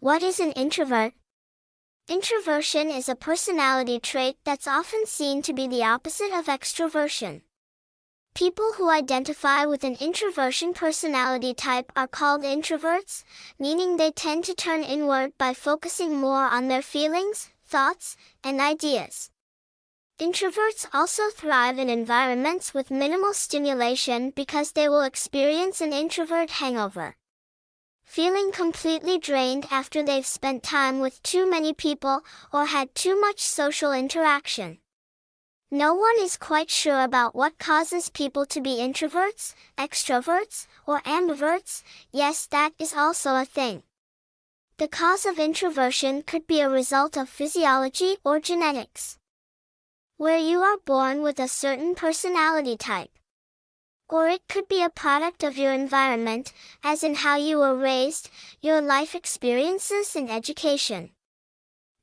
What is an introvert? Introversion is a personality trait that's often seen to be the opposite of extroversion. People who identify with an introversion personality type are called introverts, meaning they tend to turn inward by focusing more on their feelings, thoughts, and ideas. Introverts also thrive in environments with minimal stimulation because they will experience an introvert hangover, feeling completely drained after they've spent time with too many people or had too much social interaction. No one is quite sure about what causes people to be introverts, extroverts, or ambiverts. Yes, that is also a thing. The cause of introversion could be a result of physiology or genetics, where you are born with a certain personality type. Or it could be a product of your environment, as in how you were raised, your life experiences and education.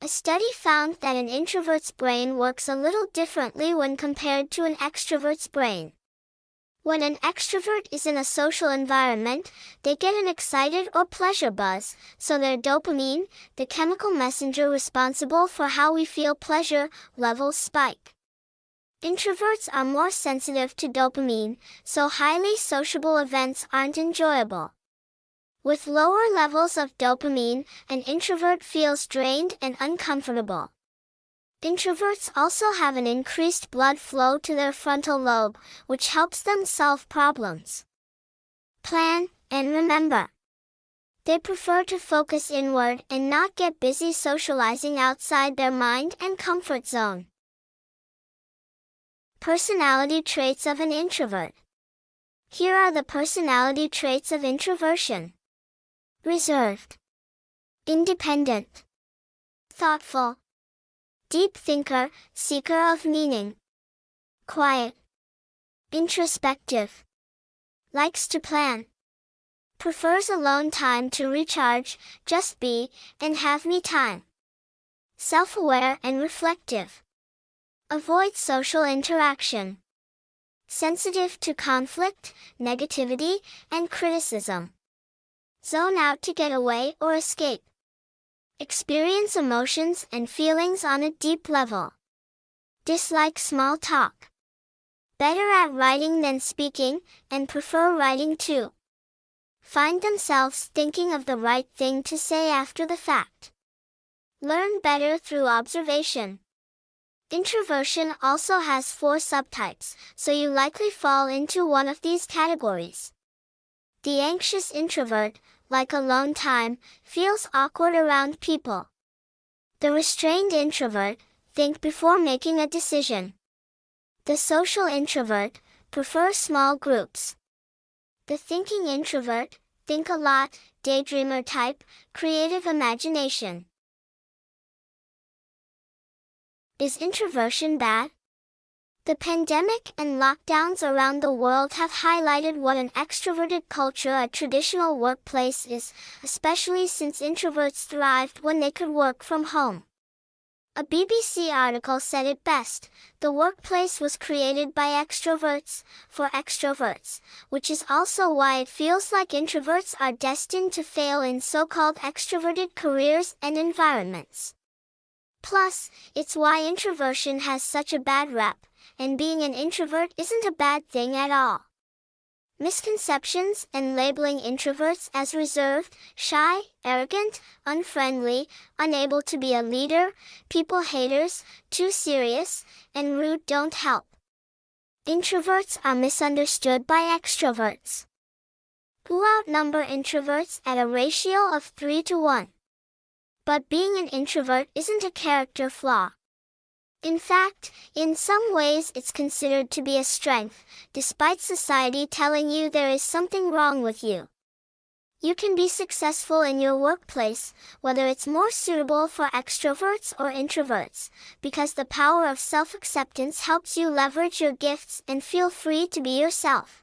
A study found that an introvert's brain works a little differently when compared to an extrovert's brain. When an extrovert is in a social environment, they get an excited or pleasure buzz, so their dopamine, the chemical messenger responsible for how we feel pleasure, levels spike. Introverts are more sensitive to dopamine, so highly sociable events aren't enjoyable. With lower levels of dopamine, an introvert feels drained and uncomfortable. Introverts also have an increased blood flow to their frontal lobe, which helps them solve problems, plan, and remember. They prefer to focus inward and not get busy socializing outside their mind and comfort zone. Personality traits of an introvert. Here are the personality traits of introversion. Reserved, independent, thoughtful, deep thinker, seeker of meaning, quiet, introspective, likes to plan, prefers alone time to recharge, just be, and have me time, self-aware and reflective, avoid social interaction, sensitive to conflict, negativity, and criticism, zone out to get away or escape, experience emotions and feelings on a deep level, dislike small talk, better at writing than speaking, and prefer writing too, find themselves thinking of the right thing to say after the fact, learn better through observation. Introversion also has 4 subtypes, so you likely fall into one of these categories. The anxious introvert, like alone time, feels awkward around people. The restrained introvert, think before making a decision. The social introvert, prefers small groups. The thinking introvert, think a lot, daydreamer type, creative imagination. Is introversion bad? The pandemic and lockdowns around the world have highlighted what an extroverted culture a traditional workplace is, especially since introverts thrived when they could work from home. A BBC article said it best: the workplace was created by extroverts, for extroverts, which is also why it feels like introverts are destined to fail in so-called extroverted careers and environments. Plus, it's why introversion has such a bad rep, and being an introvert isn't a bad thing at all. Misconceptions and labeling introverts as reserved, shy, arrogant, unfriendly, unable to be a leader, people haters, too serious, and rude don't help. Introverts are misunderstood by extroverts, who outnumber introverts at a ratio of 3-to-1. But being an introvert isn't a character flaw. In fact, in some ways it's considered to be a strength, despite society telling you there is something wrong with you. You can be successful in your workplace, whether it's more suitable for extroverts or introverts, because the power of self-acceptance helps you leverage your gifts and feel free to be yourself.